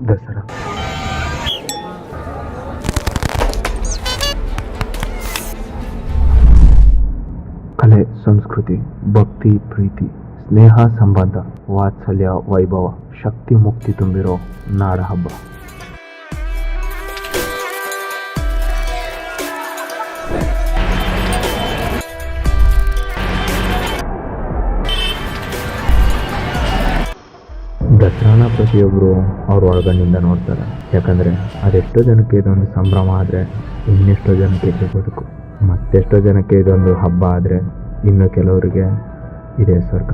ದಸರಾ. ಕಲೆ, ಸಂಸ್ಕೃತಿ, ಭಕ್ತಿ, ಪ್ರೀತಿ, ಸ್ನೇಹ, ಸಂಬಂಧ, ವಾತ್ಸಲ್ಯ, ವೈಭವ, ಶಕ್ತಿ, ಮುಕ್ತಿ ತುಂಬಿರೋ ನಾಡ ಹಬ್ಬ. ದಸರಾನ ಪ್ರತಿಯೊಬ್ಬರು ಅವ್ರ ಒಳಗಣ್ಣಿಂದ ನೋಡ್ತಾರೆ. ಯಾಕಂದರೆ ಅದೆಷ್ಟೋ ಜನಕ್ಕೆ ಇದೊಂದು ಸಂಭ್ರಮ ಆದರೆ ಇನ್ನೆಷ್ಟೋ ಜನಕ್ಕೆ ಇದು ಬದುಕು. ಮತ್ತೆಷ್ಟೋ ಜನಕ್ಕೆ ಇದೊಂದು ಹಬ್ಬ ಆದರೆ ಇನ್ನು ಕೆಲವರಿಗೆ ಇದೇ ಸ್ವರ್ಗ.